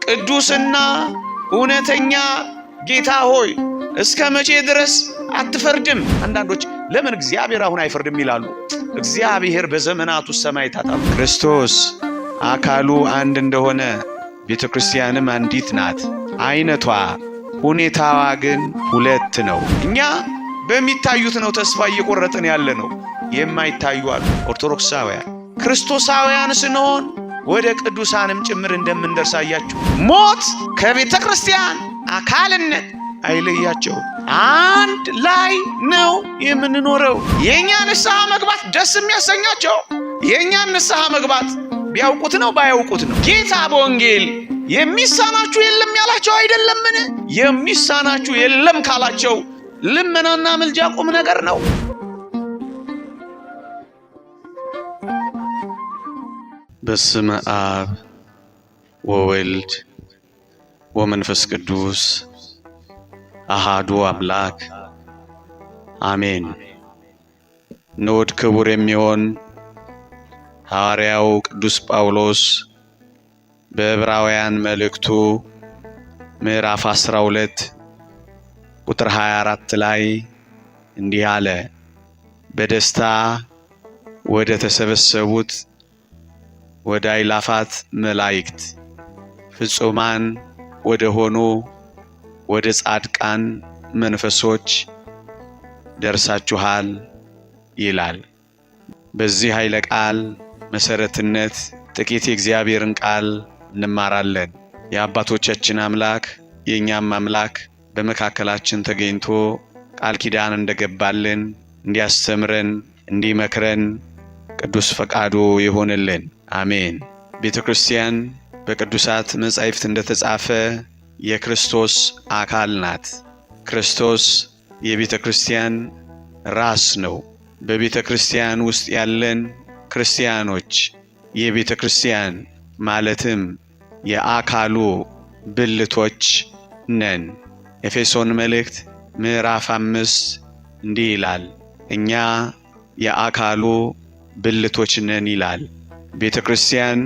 ቅዱስና እውነተኛ ጌታ ሆይ እስከ መቼ ድረስ አትፈርድም? አንዳንዶች ለምን እግዚአብሔር አሁን አይፈርድም ይላሉ። እግዚአብሔር በዘመናቱ ሰማይ ታጣም። ክርስቶስ አካሉ አንድ እንደሆነ ቤተክርስቲያንም አንዲት ናት። አይነቷ ሁኔታዋ ግን ሁለት ነው። እኛ በሚታዩት ነው ተስፋ እየቆረጥን ያለ ነው። የማይታዩ አሉ። ኦርቶዶክሳውያን ክርስቶሳውያን ስንሆን ወደ ቅዱሳንም ጭምር እንደምንደርሳያችሁ ሞት ከቤተ ክርስቲያን አካልነት አይለያቸው። አንድ ላይ ነው የምንኖረው። የኛ ንስሐ መግባት ደስ የሚያሰኛቸው የኛ ንስሐ መግባት ቢያውቁት ነው ባያውቁት ነው። ጌታ በወንጌል የሚሳናችሁ የለም ያላቸው አይደለምን? የሚሳናችሁ የለም ካላቸው ልመናና ምልጃ ቁም ነገር ነው። በስመ አብ ወወልድ ወመንፈስ ቅዱስ አሃዱ አምላክ አሜን። ንዑድ ክቡር የሚሆን ሐዋርያው ቅዱስ ጳውሎስ በዕብራውያን መልእክቱ ምዕራፍ 12 ቁጥር 24 ላይ እንዲህ አለ። በደስታ ወደ ተሰበሰቡት ወደ አእላፋት መላእክት ፍጹማን ወደ ሆኑ ወደ ጻድቃን መንፈሶች ደርሳችኋል ይላል። በዚህ ኃይለ ቃል መሰረትነት ጥቂት የእግዚአብሔርን ቃል እንማራለን። የአባቶቻችን አምላክ የእኛም አምላክ በመካከላችን ተገኝቶ ቃል ኪዳን እንደገባልን እንዲያስተምረን እንዲመክረን ቅዱስ ፈቃዱ ይሆንልን። አሜን። ቤተ ክርስቲያን በቅዱሳት መጻሕፍት እንደተጻፈ የክርስቶስ አካል ናት። ክርስቶስ የቤተ ክርስቲያን ራስ ነው። በቤተ ክርስቲያን ውስጥ ያለን ክርስቲያኖች የቤተ ክርስቲያን ማለትም የአካሉ ብልቶች ነን። ኤፌሶን መልእክት ምዕራፍ 5 እንዲህ ይላል፣ እኛ የአካሉ ብልቶች ነን ይላል። ቤተ ክርስቲያን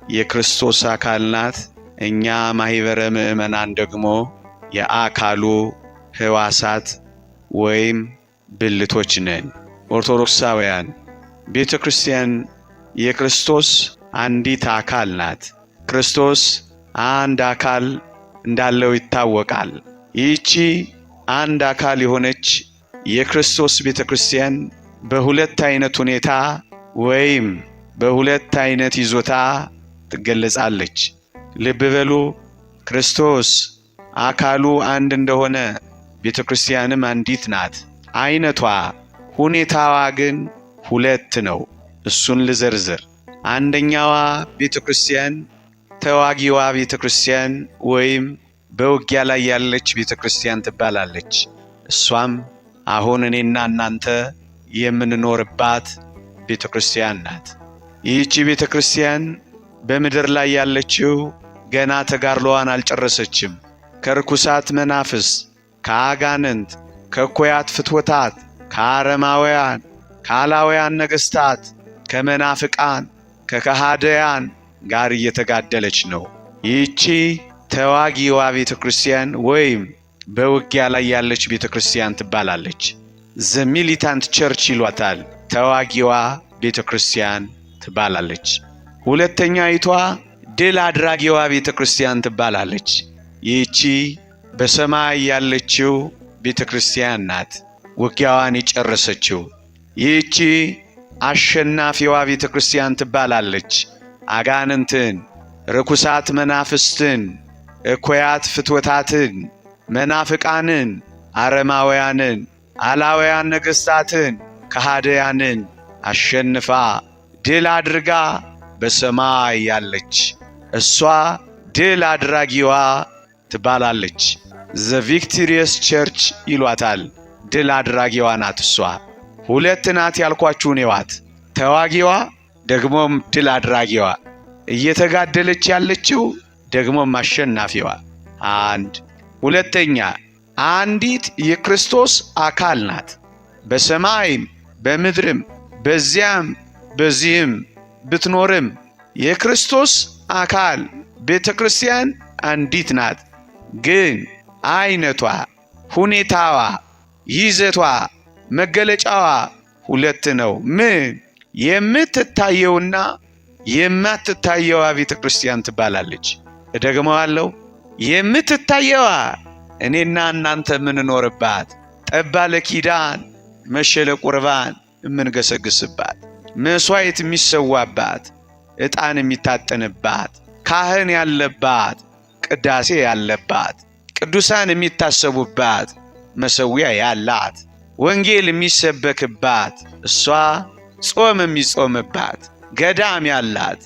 የክርስቶስ አካል ናት። እኛ ማህበረ ምእመናን ደግሞ የአካሉ ሕዋሳት ወይም ብልቶች ነን። ኦርቶዶክሳውያን ቤተ ክርስቲያን የክርስቶስ አንዲት አካል ናት። ክርስቶስ አንድ አካል እንዳለው ይታወቃል። ይህቺ አንድ አካል የሆነች የክርስቶስ ቤተ ክርስቲያን በሁለት አይነት ሁኔታ ወይም በሁለት አይነት ይዞታ ትገለጻለች። ልብ በሉ። ክርስቶስ አካሉ አንድ እንደሆነ ቤተ ክርስቲያንም አንዲት ናት። አይነቷ ሁኔታዋ ግን ሁለት ነው። እሱን ልዘርዝር። አንደኛዋ ቤተ ክርስቲያን ተዋጊዋ ቤተ ክርስቲያን ወይም በውጊያ ላይ ያለች ቤተ ክርስቲያን ትባላለች። እሷም አሁን እኔና እናንተ የምንኖርባት ቤተ ክርስቲያን ናት። ይህቺ ቤተ ክርስቲያን በምድር ላይ ያለችው ገና ተጋድሎዋን አልጨረሰችም። ከርኩሳት መናፍስ፣ ከአጋንንት፣ ከኮያት ፍትወታት፣ ከአረማውያን፣ ከአላውያን ነገሥታት፣ ከመናፍቃን፣ ከከሃደያን ጋር እየተጋደለች ነው። ይህቺ ተዋጊዋ ቤተ ክርስቲያን ወይም በውጊያ ላይ ያለች ቤተ ክርስቲያን ትባላለች። ዘ ሚሊታንት ቸርች ይሏታል። ተዋጊዋ ቤተ ክርስቲያን ትባላለች። ሁለተኛይቷ ድል አድራጊዋ ቤተ ክርስቲያን ትባላለች። ይህቺ በሰማይ ያለችው ቤተ ክርስቲያን ናት፣ ውጊያዋን የጨረሰችው። ይህቺ አሸናፊዋ ቤተ ክርስቲያን ትባላለች። አጋንንትን፣ ርኩሳት መናፍስትን፣ እኮያት ፍትወታትን፣ መናፍቃንን፣ አረማውያንን፣ አላውያን ነገሥታትን፣ ከሃደያንን አሸንፋ ድል አድርጋ በሰማይ ያለች እሷ ድል አድራጊዋ ትባላለች። ዘ ቪክቶሪየስ ቸርች ይሏታል። ድል አድራጊዋ ናት እሷ። ሁለት ናት ያልኳችሁን ይዋት፣ ተዋጊዋ ደግሞም ድል አድራጊዋ፣ እየተጋደለች ያለችው ደግሞም አሸናፊዋ። አንድ ሁለተኛ አንዲት የክርስቶስ አካል ናት። በሰማይም በምድርም በዚያም በዚህም ብትኖርም የክርስቶስ አካል ቤተ ክርስቲያን አንዲት ናት፣ ግን አይነቷ፣ ሁኔታዋ፣ ይዘቷ፣ መገለጫዋ ሁለት ነው። ምን? የምትታየውና የማትታየዋ ቤተ ክርስቲያን ትባላለች። እደግመዋለሁ። የምትታየዋ እኔና እናንተ የምንኖርባት፣ ጠባለ ኪዳን መሸለ ቁርባን የምንገሰግስባት፣ መስዋዕት የሚሰዋባት፣ ዕጣን የሚታጠንባት፣ ካህን ያለባት፣ ቅዳሴ ያለባት፣ ቅዱሳን የሚታሰቡባት፣ መሰዊያ ያላት፣ ወንጌል የሚሰበክባት፣ እሷ ጾም የሚጾምባት፣ ገዳም ያላት፣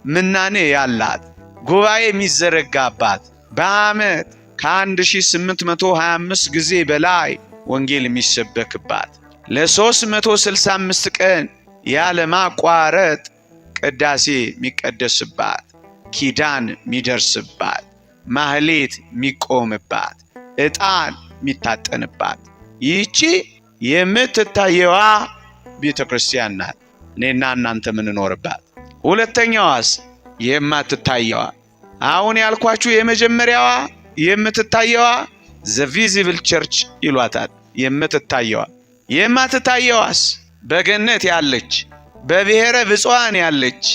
ምናኔ ያላት፣ ጉባኤ የሚዘረጋባት፣ በዓመት ከ1825 ጊዜ በላይ ወንጌል የሚሰበክባት፣ ለ365 ቀን ያለ ማቋረጥ ቅዳሴ የሚቀደስባት፣ ኪዳን የሚደርስባት፣ ማህሌት የሚቆምባት፣ ዕጣን የሚታጠንባት ይህቺ የምትታየዋ ቤተ ክርስቲያን ናት፣ እኔና እናንተ የምንኖርባት። ሁለተኛዋስ የማትታየዋ፣ አሁን ያልኳችሁ የመጀመሪያዋ የምትታየዋ ዘ ቪዚብል ቸርች ይሏታል። የምትታየዋ። የማትታየዋስ በገነት ያለች፣ በብሔረ ብፁዓን ያለች፣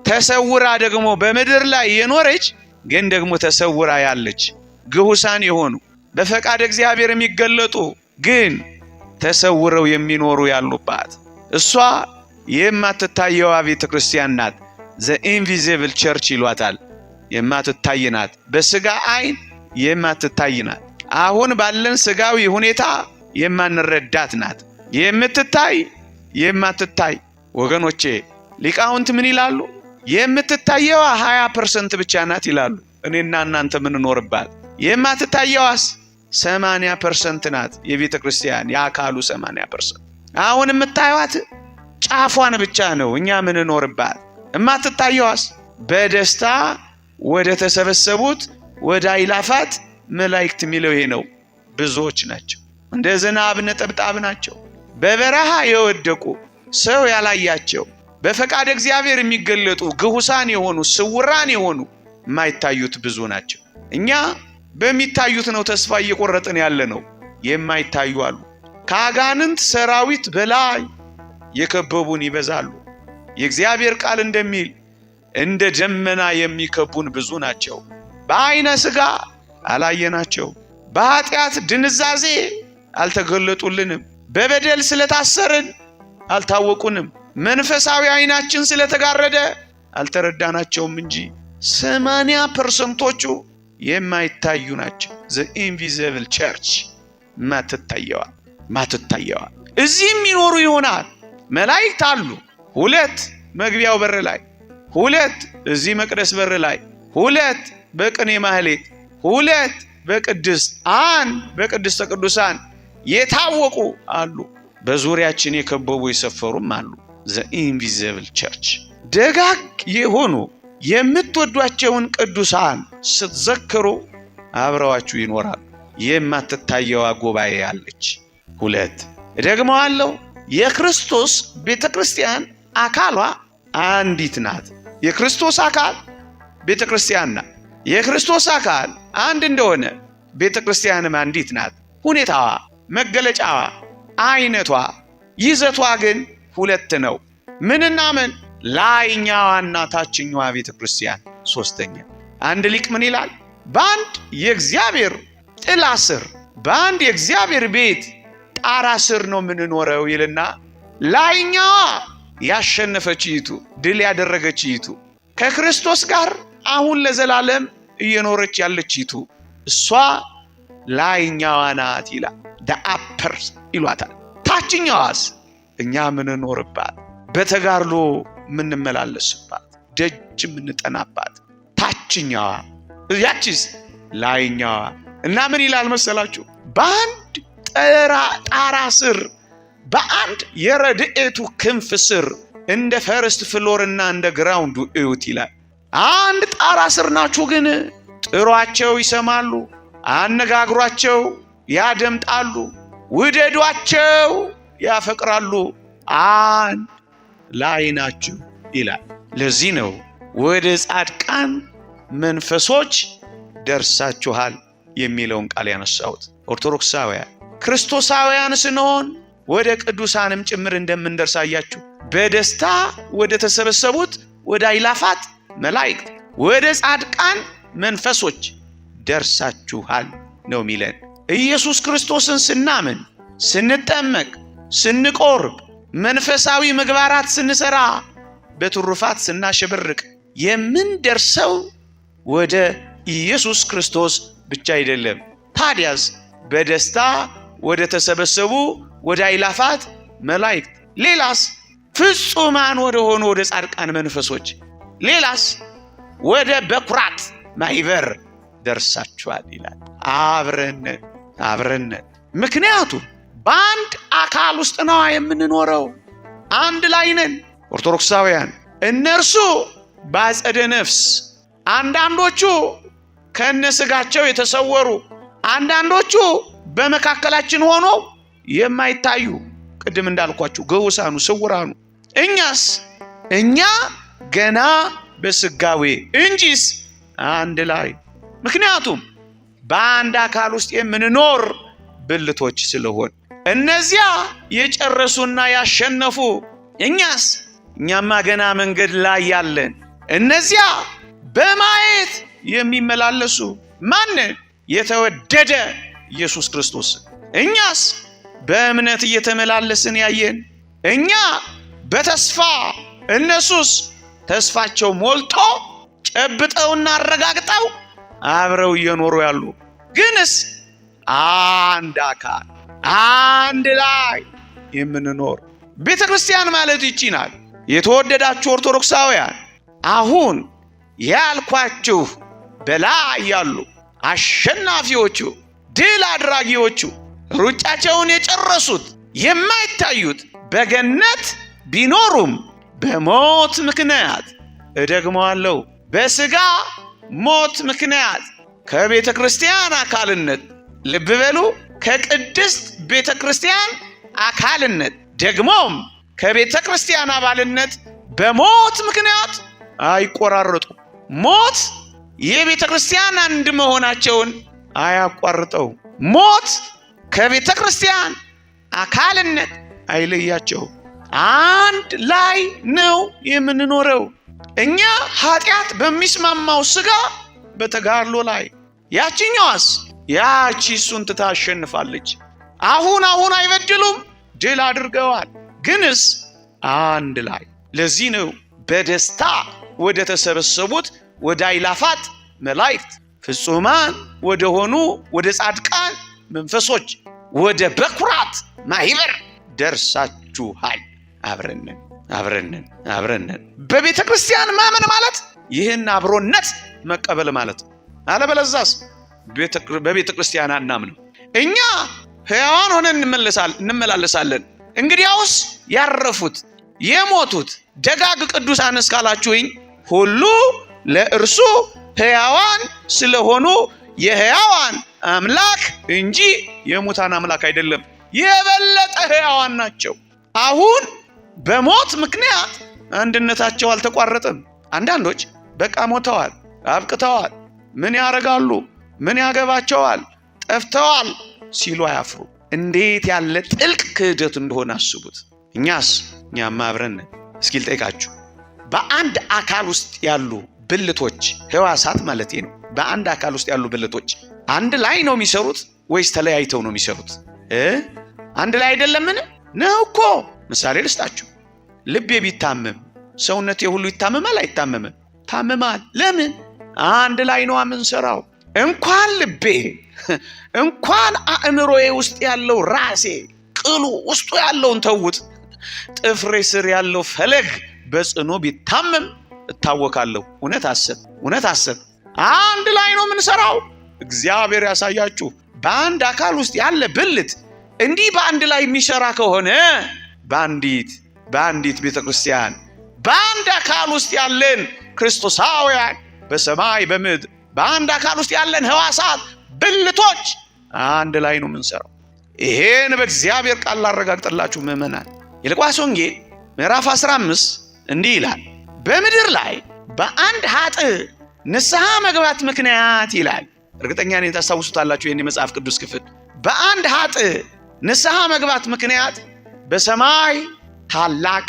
ተሰውራ ደግሞ በምድር ላይ የኖረች ግን ደግሞ ተሰውራ ያለች፣ ግሁሳን የሆኑ በፈቃድ እግዚአብሔር የሚገለጡ ግን ተሰውረው የሚኖሩ ያሉባት እሷ የማትታየዋ ቤተ ክርስቲያን ናት። ዘ ኢንቪዚብል ቸርች ይሏታል። የማትታይ ናት። በስጋ አይን የማትታይ ናት። አሁን ባለን ስጋዊ ሁኔታ የማንረዳት ናት። የምትታይ የማትታይ ወገኖቼ፣ ሊቃውንት ምን ይላሉ? የምትታየዋ 20% ብቻ ናት ይላሉ። እኔና እናንተ የምንኖርባት። የማትታየዋስ 80% ናት። የቤተ ክርስቲያን የአካሉ 80%። አሁን የምታዩት ጫፏን ብቻ ነው እኛ የምንኖርባት። የማትታየዋስ በደስታ ወደ ተሰበሰቡት ወደ አእላፋት መላእክት የሚለው ይሄ ነው። ብዙዎች ናቸው፣ እንደ ዝናብ ነጠብጣብ ናቸው። በበረሃ የወደቁ ሰው ያላያቸው በፈቃድ እግዚአብሔር የሚገለጡ ግሁሳን የሆኑ ስውራን የሆኑ የማይታዩት ብዙ ናቸው። እኛ በሚታዩት ነው ተስፋ እየቆረጥን ያለ ነው። የማይታዩ አሉ። ከአጋንንት ሰራዊት በላይ የከበቡን ይበዛሉ። የእግዚአብሔር ቃል እንደሚል እንደ ደመና የሚከቡን ብዙ ናቸው። በአይነ ሥጋ አላየናቸው፣ በኃጢአት ድንዛዜ አልተገለጡልንም፣ በበደል ስለታሰርን አልታወቁንም፣ መንፈሳዊ አይናችን ስለተጋረደ አልተረዳናቸውም እንጂ 80%ዎቹ የማይታዩ ናቸው። ዘ ኢንቪዚብል ቸርች ማትታየዋ። እዚህም ይኖሩ ይሆናል። መላእክት አሉ፣ 2 መግቢያው በር ላይ፣ 2 እዚህ መቅደስ በር ላይ፣ 2 በቅኔ ማህሌት፣ 2 በቅድስት፣ 1 በቅድስተ ቅዱሳን የታወቁ አሉ። በዙሪያችን የከበቡ የሰፈሩም አሉ። ዘ ኢንቪዚብል ቸርች ደጋግ የሆኑ የምትወዷቸውን ቅዱሳን ስትዘክሩ አብረዋችሁ ይኖራሉ። የማትታየዋ ጉባኤ ያለች። 2 እደግመዋለሁ፣ የክርስቶስ ቤተ ክርስቲያን አካሏ አንዲት ናት። የክርስቶስ አካል ቤተ ክርስቲያን ናት። የክርስቶስ አካል አንድ እንደሆነ ቤተ ክርስቲያንም አንዲት ናት። ሁኔታዋ፣ መገለጫዋ፣ አይነቷ፣ ይዘቷ ግን 2 ነው። ምንና ምን? ላይኛዋና ታችኛዋ ቤተ ክርስቲያን። 3ኛ አንድ ሊቅ ምን ይላል? በአንድ የእግዚአብሔር ጥላ ስር፣ በአንድ የእግዚአብሔር ቤት ጣራ ስር ነው የምንኖረው ይልና ላይኛዋ ያሸነፈች ይቱ፣ ድል ያደረገች ይቱ፣ ከክርስቶስ ጋር አሁን ለዘላለም እየኖረች ያለች ይቱ፣ እሷ ላይኛዋ ናት ይላል። አፐር ይሏታል። ታችኛዋስ እኛ የምንኖርባት፣ በተጋድሎ የምንመላለስባት፣ ደጅ የምንጠናባት ታችኛዋ፣ ያቺስ ላይኛዋ። እና ምን ይላል መሰላችሁ? በአንድ ጣራ ስር፣ በአንድ የረድኤቱ ክንፍ ስር እንደ ፈርስት ፍሎርና እንደ ግራውንዱ እዩት ይላል። አንድ ጣራ ስር ናችሁ፣ ግን ጥሯቸው ይሰማሉ፣ አነጋግሯቸው ያደምጣሉ፣ ውደዷቸው ያፈቅራሉ፣ አንድ ላይ ናችሁ ይላል። ለዚህ ነው ወደ ጻድቃን መንፈሶች ደርሳችኋል የሚለውን ቃል ያነሳሁት። ኦርቶዶክሳውያን ክርስቶሳውያን ስንሆን ወደ ቅዱሳንም ጭምር እንደምንደርስ አያችሁ። በደስታ ወደ ተሰበሰቡት ወደ አእላፋት መላእክት ወደ ጻድቃን መንፈሶች ደርሳችኋል ነው የሚለን። ኢየሱስ ክርስቶስን ስናምን፣ ስንጠመቅ፣ ስንቆርብ፣ መንፈሳዊ ምግባራት ስንሰራ፣ በትሩፋት ስናሸብርቅ የምንደርሰው ወደ ኢየሱስ ክርስቶስ ብቻ አይደለም። ታዲያስ በደስታ ወደ ተሰበሰቡ ወደ አእላፋት መላእክት፣ ሌላስ ፍጹማን ወደ ሆኑ ወደ ጻድቃን መንፈሶች፣ ሌላስ ወደ በኩራት ማህበር ደርሳችኋል ይላል። አብረን ምክንያቱም በአንድ አካል ውስጥ ነው የምንኖረው። አንድ ላይ ነን። ኦርቶዶክሳውያን እነርሱ በአጸደ ነፍስ፣ አንዳንዶቹ ከነስጋቸው የተሰወሩ፣ አንዳንዶቹ በመካከላችን ሆነው የማይታዩ፣ ቅድም እንዳልኳችሁ ግዑሳኑ ስውራኑ። እኛ ገና በስጋዌ እንጂስ አንድ ላይ። ምክንያቱም በአንድ አካል ውስጥ የምንኖር ብልቶች ስለሆን እነዚያ የጨረሱና ያሸነፉ፣ እኛማ ገና መንገድ ላይ ያለን። እነዚያ በማየት የሚመላለሱ ማንን? የተወደደ ኢየሱስ ክርስቶስ። እኛስ በእምነት እየተመላለስን ያየን። እኛ በተስፋ፣ እነሱስ ተስፋቸው ሞልቶ ጨብጠውና አረጋግጠው አብረው እየኖሩ ያሉ። ግንስ አንድ አካል አንድ ላይ የምንኖር ቤተ ክርስቲያን ማለት ይቺ ናት። የተወደዳችሁ ኦርቶዶክሳውያን አሁን ያልኳችሁ በላይ ያሉ አሸናፊዎቹ፣ ድል አድራጊዎቹ፣ ሩጫቸውን የጨረሱት የማይታዩት በገነት ቢኖሩም በሞት ምክንያት፣ እደግመዋለሁ፣ በሥጋ ሞት ምክንያት ከቤተ ክርስቲያን አካልነት፣ ልብ በሉ፣ ከቅድስት ቤተ ክርስቲያን አካልነት ደግሞም ከቤተ ክርስቲያን አባልነት በሞት ምክንያት አይቆራረጡ። ሞት የቤተ ክርስቲያን አንድ መሆናቸውን አያቋርጠው። ሞት ከቤተ ክርስቲያን አካልነት አይለያቸው። አንድ ላይ ነው የምንኖረው። እኛ ኃጢአት በሚስማማው ሥጋ በተጋድሎ ላይ፣ ያቺኛዋስ ያቺ እሱን ትታ አሸንፋለች። አሁን አይበድሉም፣ ድል አድርገዋል። ግንስ አንድ ላይ። ለዚህ ነው በደስታ ወደ ተሰበሰቡት ወደ አእላፋት መላእክት፣ ፍጹማን ወደ ሆኑ ወደ ጻድቃን መንፈሶች፣ ወደ በኩራት ማህበር ደርሳችኋል። አብረንን በቤተ ክርስቲያን ማመን ማለት ይህን አብሮነት መቀበል ማለት ነው። አለበለዛስ በቤተ ክርስቲያን አናምንም። እኛ ሕያዋን ሆነን እንመላለሳለን። እንግዲያውስ ያረፉት የሞቱት ደጋግ ቅዱሳን እስካላችሁኝ ሁሉ ለእርሱ ሕያዋን ስለሆኑ የሕያዋን አምላክ እንጂ የሙታን አምላክ አይደለም። የበለጠ ሕያዋን ናቸው። አሁን በሞት ምክንያት አንድነታቸው አልተቋረጠም። አንዳንዶች በቃ ሞተዋል፣ አብቅተዋል፣ ምን ያረጋሉ፣ ምን ያገባቸዋል፣ ጠፍተዋል ሲሉ አያፍሩ። እንዴት ያለ ጥልቅ ክህደት እንደሆነ አስቡት። እኛማ አብረን እስኪ ልጠይቃችሁ፣ በአንድ አካል ውስጥ ያሉ ብልቶች ሕዋሳት ማለት ነው። በአንድ አካል ውስጥ ያሉ ብልቶች አንድ ላይ ነው የሚሰሩት ወይስ ተለያይተው ነው የሚሰሩት? አንድ ላይ አይደለምን? ነው እኮ። ምሳሌ ልስጣችሁ። ልቤ ቢታመም ሰውነቴ ሁሉ ይታመማል አይታመምም? ታመማል። ለምን? አንድ ላይ ነው የምንሰራው። እንኳን ልቤ እንኳን አእምሮዬ ውስጥ ያለው ራሴ ቅሉ ውስጡ ያለውን ተውት፣ ጥፍሬ ስር ያለው ፈለግ በጽኑ ቢታመም እታወካለሁ። እውነት አሰብ። አንድ ላይ ነው የምንሰራው። እግዚአብሔር ያሳያችሁ። በአንድ አካል ውስጥ ያለ ብልት እንዲህ በአንድ ላይ የሚሰራ ከሆነ በአንዲት ቤተ ክርስቲያን በአንድ አካል ውስጥ ያለን ክርስቶሳውያን በሰማይ በምድር በአንድ አካል ውስጥ ያለን ሕዋሳት ብልቶች አንድ ላይ ነው የምንሰራው። ይሄን በእግዚአብሔር ቃል ላረጋግጥላችሁ ምዕመናን። የሉቃስ ወንጌል ምዕራፍ 15 እንዲህ ይላል፣ በምድር ላይ በአንድ ኃጥእ ንስሐ መግባት ምክንያት ይላል። እርግጠኛ ነኝ ታስታውሱታላችሁ ይህን የመጽሐፍ ቅዱስ ክፍል። በአንድ ኃጥእ ንስሐ መግባት ምክንያት በሰማይ ታላቅ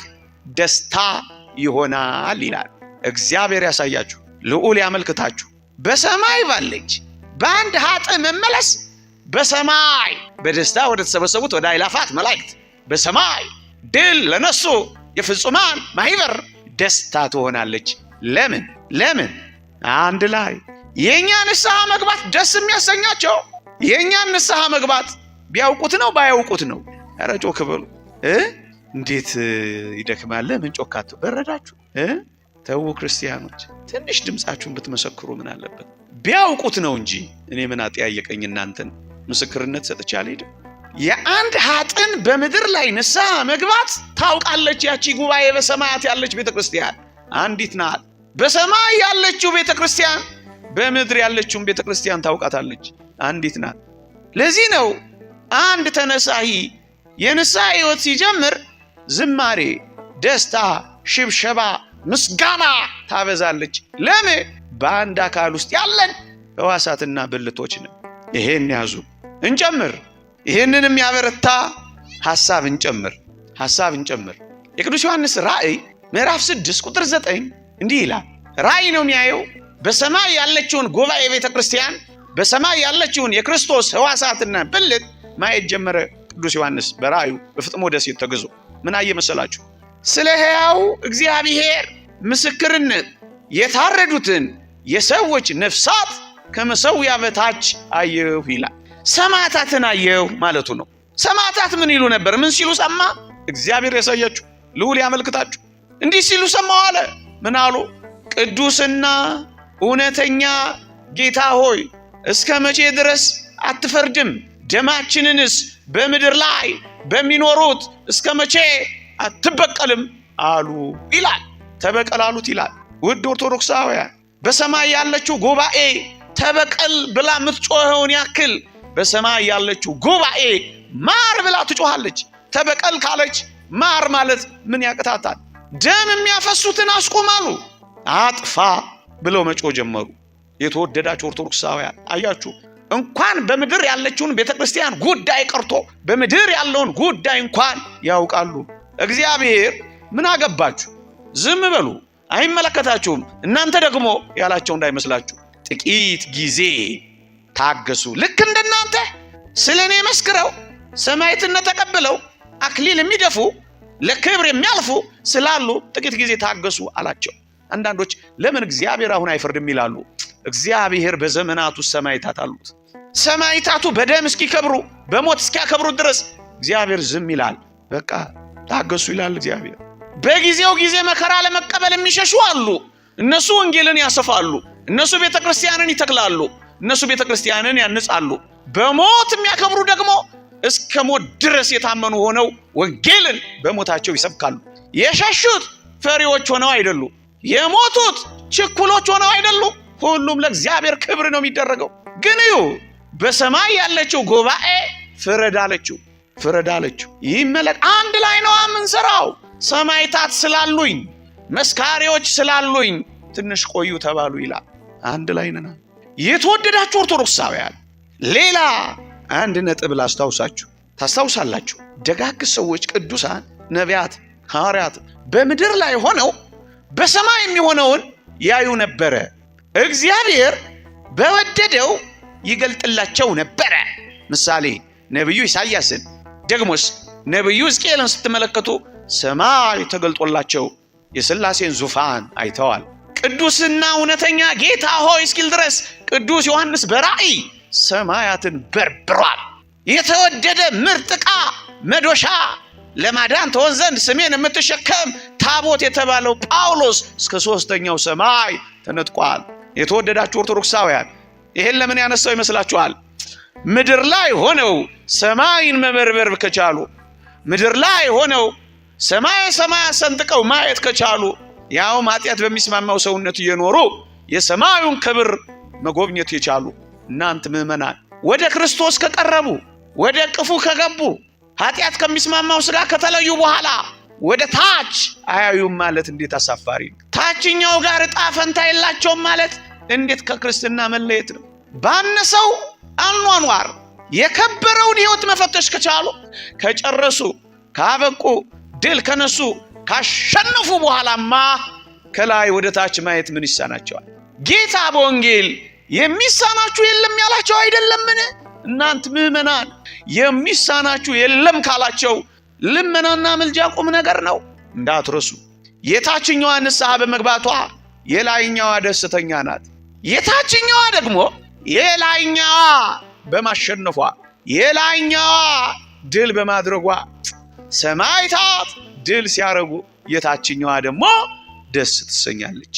ደስታ ይሆናል ይላል። እግዚአብሔር ያሳያችሁ፣ ልዑል ያመልክታችሁ። በሰማይ ባለች በአንድ ኃጥእ መመለስ በሰማይ በደስታ ወደ ተሰበሰቡት ወደ አእላፋት መላእክት በሰማይ ድል ለነሱ የፍጹማን ማህበር ደስታ ትሆናለች። ለምን አንድ ላይ የኛ ንስሐ መግባት ደስ የሚያሰኛቸው የኛን ንስሐ መግባት ቢያውቁት ነው ባያውቁት ነው? ኧረ ጮክ በሉ። እንዴት ይደክማል? ምን ጮካቱ በረዳችሁ? ተው ክርስቲያኖች፣ ትንሽ ድምጻችሁን ብትመሰክሩ ምን አለበት? ቢያውቁት ነው እንጂ እኔ ምን አጠያየቀኝ? እናንተን ምስክርነት ሰጥቼ አልሄድም። የአንድ ኃጥእን በምድር ላይ ንስሐ መግባት ታውቃለች ያቺ ጉባኤ በሰማያት ያለች ቤተክርስቲያን አንዲት ናት። በሰማይ ያለችው ቤተክርስቲያን በምድር ያለችውን ቤተክርስቲያን ታውቃታለች፣ አንዲት ናት። ለዚህ ነው አንድ ተነሳሂ የንስሐ ሕይወት ሲጀምር ዝማሬ፣ ደስታ፣ ሽብሸባ፣ ምስጋና ታበዛለች። ለምን? በአንድ አካል ውስጥ ያለን ሕዋሳትና ብልቶች ነው። ይሄን ያዙ። እንጨምር። ይሄንንም ያበረታ ሐሳብ እንጨምር። የቅዱስ ዮሐንስ ራእይ ምዕራፍ 6 ቁጥር 9 እንዲህ ይላል። ራእይ ነው የሚያየው በሰማይ ያለችውን ጉባኤ ቤተክርስቲያን፣ በሰማይ ያለችውን የክርስቶስ ሕዋሳትና ብልት ማየት ጀመረ። ቅዱስ ዮሐንስ በራእዩ በፍጥሞ ደሴት ተግዞ ምን አየ መሰላችሁ? ስለ ሕያው እግዚአብሔር ምስክርነት የታረዱትን የሰዎች ነፍሳት ከመሠዊያ በታች አየሁ ይላል። ሰማዕታትን አየሁ ማለቱ ነው። ሰማዕታት ምን ይሉ ነበር? ምን ሲሉ ሰማ? እግዚአብሔር ያሳያችሁ፣ ልዑል ያመልክታችሁ። እንዲህ ሲሉ ሰማሁ አለ። ምን አሉ? ቅዱስና እውነተኛ ጌታ ሆይ እስከ መቼ ድረስ አትፈርድም? ደማችንንስ በምድር ላይ በሚኖሩት እስከ መቼ አትበቀልም አሉ ይላል። ተበቀል አሉት ይላል። ውድ ኦርቶዶክሳውያን፣ በሰማይ ያለችው ጉባኤ ተበቀል ብላ የምትጮኸውን ያክል በሰማይ ያለችው ጉባኤ ማር ብላ ትጮኻለች። ተበቀል ካለች ማር ማለት ምን ያቅታታል? ደም የሚያፈሱትን አስቁማሉ፣ አጥፋ ብለው መጮህ ጀመሩ። የተወደዳችሁ ኦርቶዶክሳውያን አያችሁ፣ እንኳን በምድር ያለችውን ቤተክርስቲያን ጉዳይ ቀርቶ በምድር ያለውን ጉዳይ እንኳን ያውቃሉ። እግዚአብሔር ምን አገባችሁ? ዝም በሉ፣ አይመለከታችሁም። እናንተ ደግሞ ያላቸው እንዳይመስላችሁ። ጥቂት ጊዜ ታገሱ። ልክ እንደናንተ ስለኔ መስክረው ሰማዕትነት ተቀብለው አክሊል የሚደፉ ለክብር የሚያልፉ ስላሉ ጥቂት ጊዜ ታገሱ አላቸው። አንዳንዶች ለምን እግዚአብሔር አሁን አይፈርድም ይላሉ። እግዚአብሔር በዘመናቱ ሰማዕታት አሉት። ሰማዕታቱ በደም እስኪከብሩ በሞት እስኪያከብሩ ድረስ እግዚአብሔር ዝም ይላል። በቃ ታገሱ ይላል እግዚአብሔር። በጊዜው ጊዜ መከራ ለመቀበል የሚሸሹ አሉ። እነሱ ወንጌልን ያሰፋሉ፣ እነሱ ቤተክርስቲያንን ይተክላሉ፣ እነሱ ቤተክርስቲያንን ያንጻሉ። በሞት የሚያከብሩ ደግሞ እስከ ሞት ድረስ የታመኑ ሆነው ወንጌልን በሞታቸው ይሰብካሉ። የሸሹት ፈሪዎች ሆነው አይደሉ፣ የሞቱት ችኩሎች ሆነው አይደሉ። ሁሉም ለእግዚአብሔር ክብር ነው የሚደረገው። ግን እዩ፣ በሰማይ ያለችው ጉባኤ ፍረድ አለችው። ይመለክ አንድ ላይ ነው የምንሰራው። ሰማዕታት ስላሉኝ፣ መስካሪዎች ስላሉኝ ትንሽ ቆዩ ተባሉ ይላል። አንድ ላይ ነን። የተወደዳችሁ ኦርቶዶክሳውያን፣ ሌላ አንድ ነጥብ ታስታውሳላችሁ። ደጋግ ሰዎች፣ ቅዱሳን ነቢያት፣ ሐዋርያት በምድር ላይ ሆነው በሰማይ የሚሆነውን ያዩ ነበረ። እግዚአብሔር በወደደው ይገልጥላቸው ነበረ። ምሳሌ ነቢዩ ኢሳይያስን፣ ደግሞስ ነቢዩ ሕዝቅኤልን ስትመለከቱ ሰማይ ተገልጦላቸው የሥላሴን ዙፋን አይተዋል። ቅዱስና እውነተኛ ጌታ ሆይ እስኪል ድረስ ቅዱስ ዮሐንስ በራእይ ሰማያትን በርብሯል። የተወደደ ምርጥ ዕቃ መዶሻ ለማዳን ትሆን ዘንድ ስሜን የምትሸከም ታቦት የተባለው ጳውሎስ እስከ 3ኛው ሰማይ ተነጥቋል። የተወደዳችሁ ኦርቶዶክሳውያን፣ ይሄን ለምን ያነሳው ይመስላችኋል? ምድር ላይ ሆነው ሰማይን መበርበር ከቻሉ፣ ምድር ላይ ሆነው ሰማይ ሰንጥቀው ማየት ከቻሉ፣ ያው ኃጢአት በሚስማማው ሰውነት እየኖሩ የሰማዩን ክብር መጎብኘት የቻሉ እናንተ ምዕመናን ወደ ክርስቶስ ከቀረቡ፣ ወደ ቅፉ ከገቡ፣ ኃጢአት ከሚስማማው ሥጋ ከተለዩ በኋላ ወደ ታች አያዩም ማለት እንዴት አሳፋሪ! ታችኛው ጋር ዕጣ ፈንታ የላቸውም ማለት እንዴት ከክርስትና መለየት ነው? ባነሰው አኗኗር የከበረውን ሕይወት መፈተሽ ከቻሉ ከጨረሱ ካበቁ ድል ከነሱ ካሸነፉ በኋላማ ከላይ ወደ ታች ማየት ምን ይሳናቸዋል? ጌታ በወንጌል የሚሳናችሁ የለም ያላቸው አይደለምን? እናንት ምዕመናን የሚሳናችሁ የለም ካላቸው ልመናና ምልጃ ቁም ነገር ነው እንዳትረሱ። የታችኛዋ ንስሐ በመግባቷ የላይኛዋ ደስተኛ ናት። የታችኛዋ ደግሞ የላይኛዋ በማሸነፏ የላይኛዋ ድል በማድረጓ ሰማዕታት ድል ሲያረጉ የታችኛዋ ደግሞ ደስ ትሰኛለች።